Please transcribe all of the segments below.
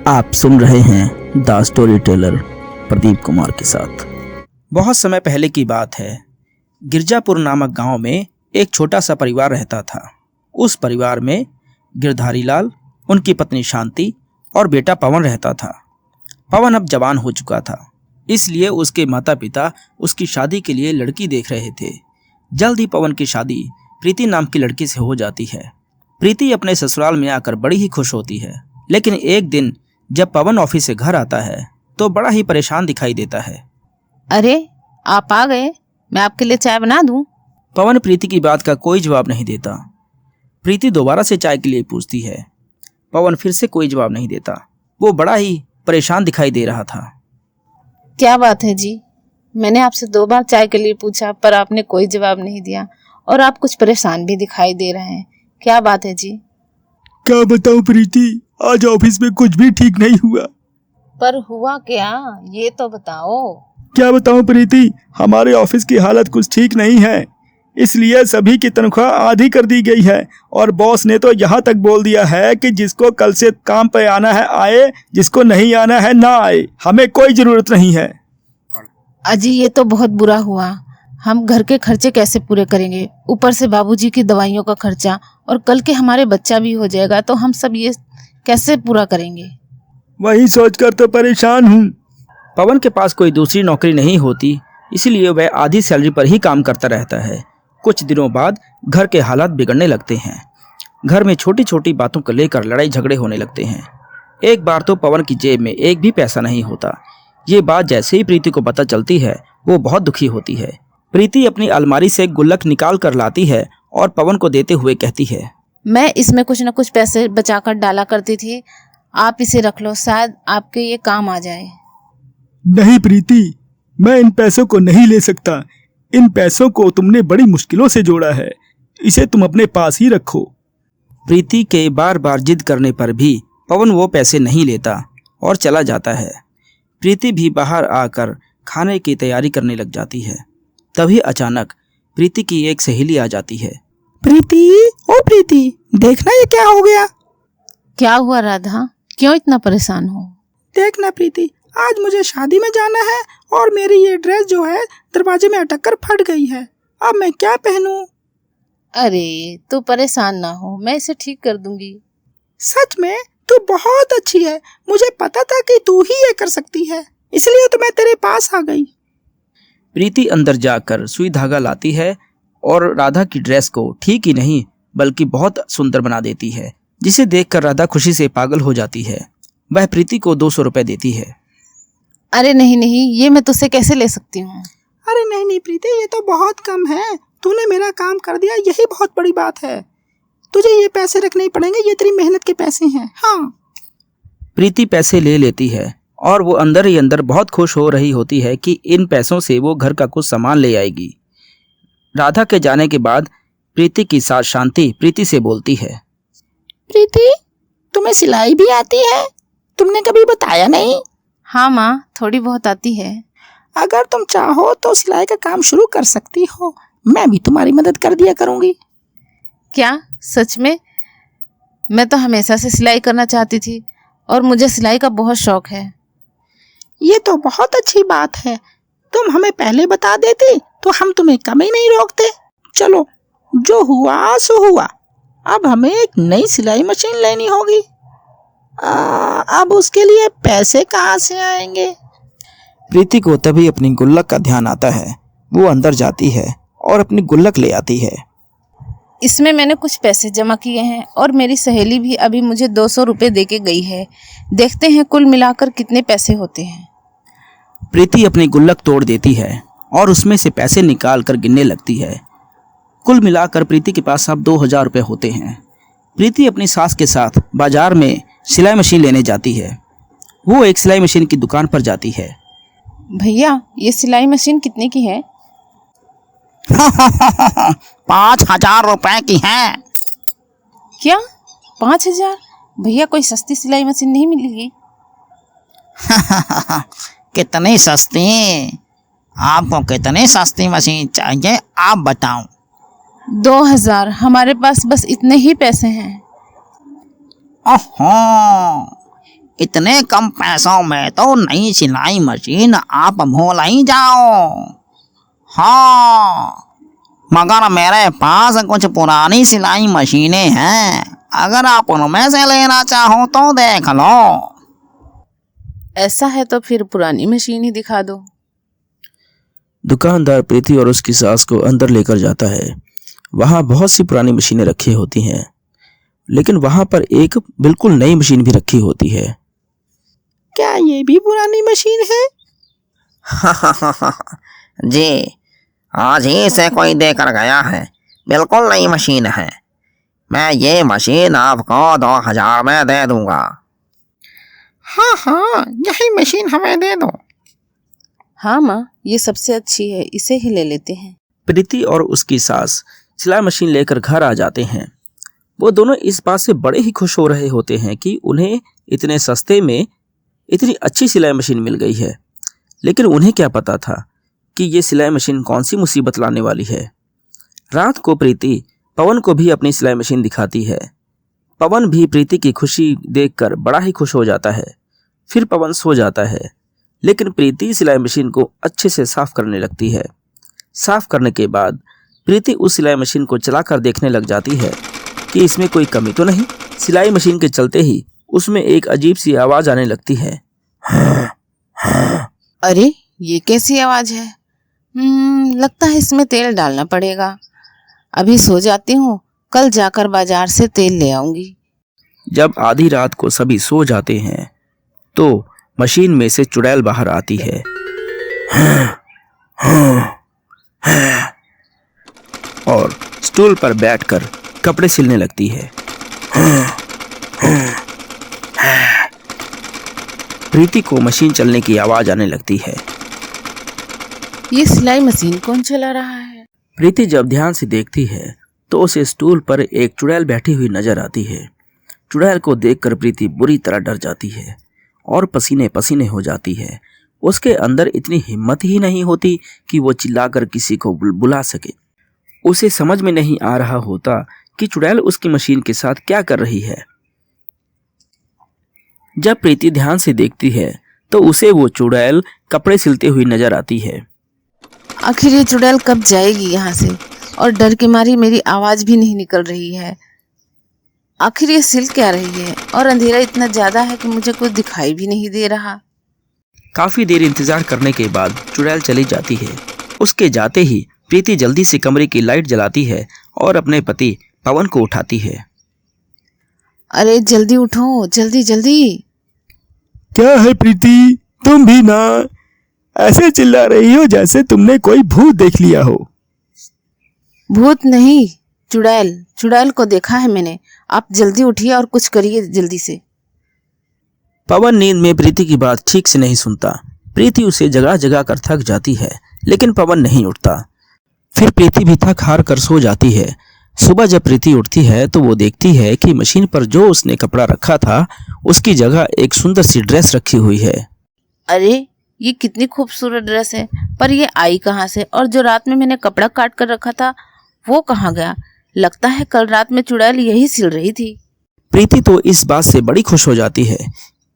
आप सुन रहे हैं the story teller Pradeep Kumar के साथ। बहुत समय पहले की बात है। गिरजापुर नामक गांव में एक छोटा सा परिवार रहता था। उस परिवार में गिरधारी लाल, उनकी पत्नी शांति और बेटा पवन रहता था। पवन अब जवान हो चुका था, इसलिए उसके माता पिता उसकी शादी के लिए लड़की देख रहे थे। जल्द ही पवन की शादी प्रीति नाम की लड़की से हो जाती है। प्रीति अपने ससुराल में आकर बड़ी ही खुश होती है, लेकिन एक दिन जब पवन ऑफिस से घर आता है तो बड़ा ही परेशान दिखाई देता है। अरे आप आ गए, मैं आपके लिए चाय बना दूं? पवन प्रीति की बात का कोई जवाब नहीं देता। प्रीति दोबारा से चाय के लिए पूछती है। पवन फिर से कोई जवाब नहीं देता। वो बड़ा ही परेशान दिखाई दे रहा था। क्या बात है जी, मैंने आपसे 2 बार चाय के लिए पूछा पर आपने कोई जवाब नहीं दिया और आप कुछ परेशान भी दिखाई दे रहे हैं। क्या बात है जी? क्या बताऊं प्रीति, आज ऑफिस में कुछ भी ठीक नहीं हुआ। पर हुआ क्या, ये तो बताओ। क्या बताऊं प्रीति, हमारे ऑफिस की हालत कुछ ठीक नहीं है, इसलिए सभी की तनख्वाह आधी कर दी गई है और बॉस ने तो यहाँ तक बोल दिया है कि जिसको कल से काम पे आना है आए, जिसको नहीं आना है ना आए, हमें कोई जरूरत नहीं है। अजी ये तो बहुत बुरा हुआ, हम घर के खर्चे कैसे पूरे करेंगे? ऊपर से बाबूजी की दवाइयों का खर्चा और कल के हमारे बच्चा भी हो जाएगा, तो हम सब ये कैसे पूरा करेंगे? वही सोचकर तो परेशान हूँ। पवन के पास कोई दूसरी नौकरी नहीं होती, इसलिए वह आधी सैलरी पर ही काम करता रहता है। कुछ दिनों बाद घर के हालात बिगड़ने लगते हैं। घर में छोटी छोटी बातों को लेकर लड़ाई झगड़े होने लगते हैं। एक बार तो पवन की जेब में एक भी पैसा नहीं होता। ये बात जैसे ही प्रीति को पता चलती है, वो बहुत दुखी होती है। प्रीति अपनी अलमारी से गुल्लक निकाल कर लाती है और पवन को देते हुए कहती है, मैं इसमें कुछ न कुछ पैसे बचाकर डाला करती थी, आप इसे रख लो, शायद आपके ये काम आ जाए। नहीं प्रीति, मैं इन पैसों को नहीं ले सकता। इन पैसों को तुमने बड़ी मुश्किलों से जोड़ा है, इसे तुम अपने पास ही रखो। प्रीति के बार बार जिद करने पर भी पवन वो पैसे नहीं लेता और चला जाता है। प्रीति भी बाहर आकर खाने की तैयारी करने लग जाती है। तभी अचानक प्रीति की एक सहेली आ जाती है। प्रीति, ओ प्रीति, देखना ये क्या हो गया। क्या हुआ राधा, क्यों इतना परेशान हो? देखना प्रीति, आज मुझे शादी में जाना है और मेरी ये ड्रेस जो है दरवाजे में अटक कर फट गई है। अब मैं क्या पहनूं? अरे तू परेशान ना हो, मैं इसे ठीक कर दूंगी। सच में तू बहुत अच्छी है, मुझे पता था कि तू ही ये कर सकती है, इसलिए तो मैं तेरे पास आ गई। प्रीति अंदर जाकर सुई धागा लाती है और राधा की ड्रेस को ठीक ही नहीं बल्कि बहुत सुंदर बना देती है, जिसे देखकर राधा खुशी से पागल हो जाती है। वह प्रीति को 200 रुपए देती है। अरे नहीं नहीं, ये मैं तुझसे कैसे ले सकती हूँ? अरे नहीं नहीं प्रीति, ये तो बहुत कम है, तूने मेरा काम कर दिया, यही बहुत बड़ी बात है। तुझे ये पैसे रखने ही पड़ेंगे, ये तेरी मेहनत के पैसे हैं। हाँ। प्रीति पैसे ले लेती है और वो अंदर ही अंदर बहुत खुश हो रही होती है कि इन पैसों से वो घर का कुछ सामान ले आएगी। राधा के जाने के बाद प्रीति की सास शांति प्रीति से बोलती है, प्रीति, तुम्हें सिलाई भी आती है? तुमने कभी बताया नहीं। हाँ माँ, थोड़ी बहुत आती है। अगर तुम चाहो तो सिलाई का काम शुरू कर सकती हो, मैं भी तुम्हारी मदद कर दिया करूंगी। क्या सच में? मैं तो हमेशा से सिलाई करना चाहती थी और मुझे सिलाई का बहुत शौक है। ये तो बहुत अच्छी बात है, तुम हमें पहले बता देते तो हम तुम्हें कभी नहीं रोकते। चलो, जो हुआ सो हुआ, अब हमें एक नई सिलाई मशीन लेनी होगी। अब उसके लिए पैसे कहाँ से आएंगे? प्रीति को तभी अपनी गुल्लक का ध्यान आता है। वो अंदर जाती है और अपनी गुल्लक ले आती है। इसमें मैंने कुछ पैसे जमा किए हैं और मेरी सहेली भी अभी मुझे 200 रुपये दे के गई है। देखते हैं कुल मिलाकर कितने पैसे होते हैं। प्रीति अपनी गुल्लक तोड़ देती है और उसमें से पैसे निकाल कर गिनने लगती है। कुल मिलाकर प्रीति के पास अब 2000 रुपये होते हैं। प्रीति अपनी सास के साथ बाजार में सिलाई मशीन लेने जाती है। वो एक सिलाई मशीन की दुकान पर जाती है। भैया, ये सिलाई मशीन कितने की है? 5000 रुपए की है। क्या 5000? भैया, कोई सस्ती सिलाई मशीन नहीं मिलेगी? कितनी सस्ती? आपको कितनी सस्ती मशीन चाहिए, आप बताओ। 2000, हमारे पास बस इतने ही पैसे हैं। ओहो, इतने कम पैसों में तो नई सिलाई मशीन आप भूल ही जाओ। हाँ, मगर मेरे पास कुछ पुरानी सिलाई मशीनें हैं, अगर आप उनमें से लेना चाहो तो देख लो। ऐसा है तो फिर पुरानी मशीन ही दिखा दो। दुकानदार प्रीति और उसकी सास को अंदर लेकर जाता है। वहाँ बहुत सी पुरानी मशीनें रखी होती हैं, लेकिन वहाँ पर एक बिल्कुल नई मशीन भी रखी होती है। क्या ये भी पुरानी मशीन है? जी, आज ही से कोई देकर गया है, बिल्कुल नई मशीन है। मैं ये मशीन आपको 2000 में दे दूंगा। हाँ हाँ, यही मशीन हमें दे दो। हाँ माँ, ये सबसे अच्छी है, इसे ही ले लेते हैं। प्रीति और उसकी सास सिलाई मशीन लेकर घर आ जाते हैं। वो दोनों इस बात से बड़े ही खुश हो रहे होते हैं कि उन्हें इतने सस्ते में इतनी अच्छी सिलाई मशीन मिल गई है। लेकिन उन्हें क्या पता था कि ये सिलाई मशीन कौन सी मुसीबत लाने वाली है। रात को प्रीति पवन को भी अपनी सिलाई मशीन दिखाती है। पवन भी प्रीति की खुशी देखकर बड़ा ही खुश हो जाता है। फिर पवन सो जाता है, लेकिन प्रीति सिलाई मशीन को अच्छे से साफ करने लगती है। साफ करने के बाद प्रीति उस सिलाई मशीन को चलाकर देखने लग जाती है कि इसमें कोई कमी तो नहीं। सिलाई मशीन के चलते ही उसमें एक अजीब सी आवाज आने लगती है। अरे, ये कैसी आवाज है? लगता है इसमें तेल डालना पड़ेगा। अभी सो जाती हूँ, कल जाकर बाजार से तेल ले आऊंगी। जब आधी रात को सभी सो जाते हैं तो मशीन में से चुड़ैल बाहर आती है और स्टूल पर बैठकर कपड़े सिलने लगती है। प्रीति को मशीन चलने की आवाज आने लगती है। ये सिलाई मशीन कौन चला रहा है? प्रीति जब ध्यान से देखती है तो उसे स्टूल पर एक चुड़ैल बैठी हुई नजर आती है। चुड़ैल को देखकर प्रीति बुरी तरह डर जाती है और पसीने पसीने हो जाती है। उसके अंदर इतनी हिम्मत ही नहीं होती कि वो चिल्लाकर किसी को बुला सके। उसे समझ में नहीं आ रहा होता कि चुड़ैल उसकी मशीन के साथ क्या कर रही है। जब प्रीति ध्यान से देखती है तो उसे वो चुड़ैल कपड़े सिलते हुई नजर आती है। आखिर ये चुड़ैल कब जाएगी यहाँ से? और डर के मारी मेरी आवाज भी नहीं निकल रही है। आखिर ये सिल क्या रही है? और अंधेरा इतना ज्यादा है कि मुझे कुछ दिखाई भी नहीं दे रहा। काफी देर इंतजार करने के बाद चुड़ैल चली जाती है। उसके जाते ही प्रीति जल्दी से कमरे की लाइट जलाती है और अपने पति पवन को उठाती है। अरे जल्दी उठो, जल्दी जल्दी। क्या है प्रीति, तुम भी ना ऐसे चिल्ला रही हो जैसे तुमने कोई भूत देख लिया हो। भूत नहीं, चुड़ैल। चुड़ैल को देखा है मैंने। आप जल्दी उठिए और कुछ करिए जल्दी से। पवन नींद में प्रीति की बात ठीक से नहीं सुनता। प्रीति उसे जगा जगा कर थक जाती है, लेकिन पवन नहीं उठता। फिर प्रीति भी थक हार कर सो जाती है। सुबह जब प्रीति उठती है तो वो देखती है कि मशीन पर जो उसने कपड़ा रखा था उसकी जगह एक सुंदर सी ड्रेस रखी हुई है। अरे, ये कितनी खूबसूरत ड्रेस है, पर ये आई कहाँ से? और जो रात में मैंने कपड़ा काट कर रखा था वो कहाँ गया? लगता है कल रात में चुड़ैल यही सिल रही थी। प्रीति तो इस बात से बड़ी खुश हो जाती है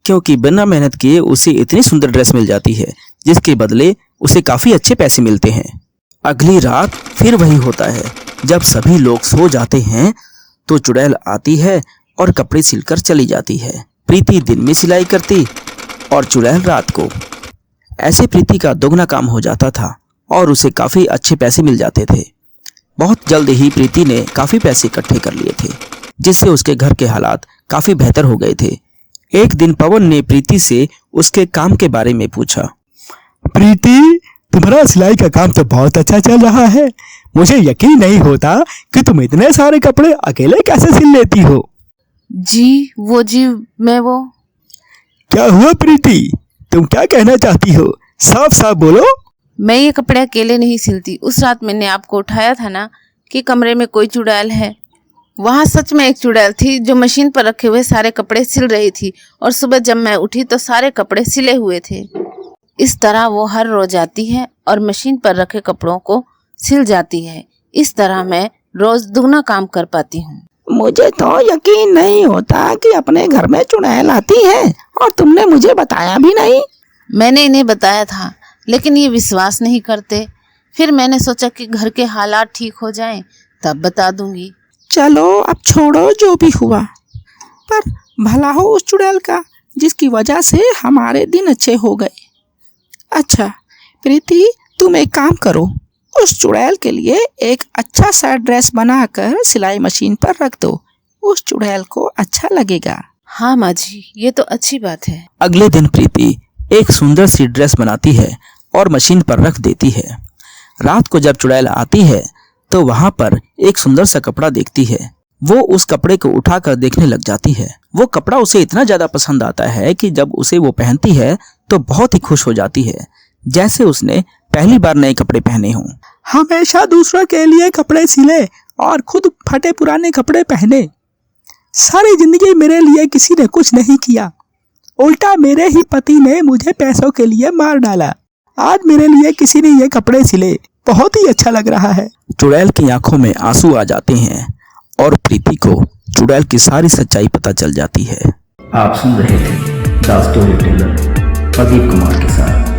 क्योंकि बिना मेहनत किए उसे इतनी सुंदर ड्रेस मिल जाती है जिसके बदले उसे काफी अच्छे पैसे मिलते हैं। अगली रात फिर वही होता है। जब सभी लोग सो जाते हैं तो चुड़ैल आती है और कपड़े सिलकर चली जाती है। प्रीति दिन में सिलाई करती और चुड़ैल रात को। ऐसे प्रीति का दोगुना काम हो जाता था और उसे काफी अच्छे पैसे मिल जाते थे। बहुत जल्द ही प्रीति ने काफी पैसे इकट्ठे कर लिए थे, जिससे उसके घर के हालात काफी बेहतर हो गए थे। एक दिन पवन ने प्रीति से उसके काम के बारे में पूछा। प्रीति, तुम्हारा सिलाई का काम तो बहुत अच्छा चल रहा है। मुझे यकीन नहीं होता कि तुम इतने सारे कपड़े अकेले कैसे सिल लेती हो। जी, मैं वो। क्या हुआ प्रीति, तुम क्या कहना चाहती हो? साफ साफ बोलो। मैं ये कपड़े अकेले नहीं सिलती। उस रात मैंने आपको उठाया था ना कि कमरे में कोई चुड़ैल है। वहाँ सच में एक चुड़ैल थी जो मशीन पर रखे हुए सारे कपड़े सिल रही थी, और सुबह जब मैं उठी तो सारे कपड़े सिले हुए थे। इस तरह वो हर रोज आती है और मशीन पर रखे कपड़ों को सिल जाती है। इस तरह मैं रोज दुगना काम कर पाती हूँ। मुझे तो यकीन नहीं होता कि अपने घर में चुड़ैल आती है और तुमने मुझे बताया भी नहीं। मैंने इन्हें बताया था लेकिन ये विश्वास नहीं करते। फिर मैंने सोचा कि घर के हालात ठीक हो जाएं तब बता दूंगी। चलो अब छोड़ो जो भी हुआ, पर भला हो उस चुड़ैल का जिसकी वजह से हमारे दिन अच्छे हो गए। अच्छा प्रीति, तुम एक काम करो, उस चुड़ैल के लिए एक अच्छा सा ड्रेस बनाकर सिलाई मशीन पर रख दो, उस चुड़ैल को अच्छा लगेगा। हाँ माँ जी, ये तो अच्छी बात है। अगले दिन प्रीति एक सुंदर सी ड्रेस बनाती है और मशीन पर रख देती है। रात को जब चुड़ैल आती है तो वहां पर एक सुंदर सा कपड़ा देखती है। वो उस कपड़े को उठाकर देखने लग जाती है। वो कपड़ा उसे इतना ज्यादा पसंद आता है कि जब उसे वो पहनती है तो बहुत ही खुश हो जाती है, जैसे उसने पहली बार नए कपड़े पहने हों। हमेशा दूसरों के लिए कपड़े सिले और खुद फटे पुराने कपड़े पहने। सारी जिंदगी मेरे लिए किसी ने कुछ नहीं किया, उल्टा मेरे ही पति ने मुझे पैसों के लिए मार डाला। आज मेरे लिए किसी ने ये कपड़े सिले, बहुत ही अच्छा लग रहा है। चुड़ैल की आंखों में आंसू आ जाते हैं और प्रीति को चुड़ैल की सारी सच्चाई पता चल जाती है। आप सुन रहे थे the story teller Pradeep Kumar के साथ।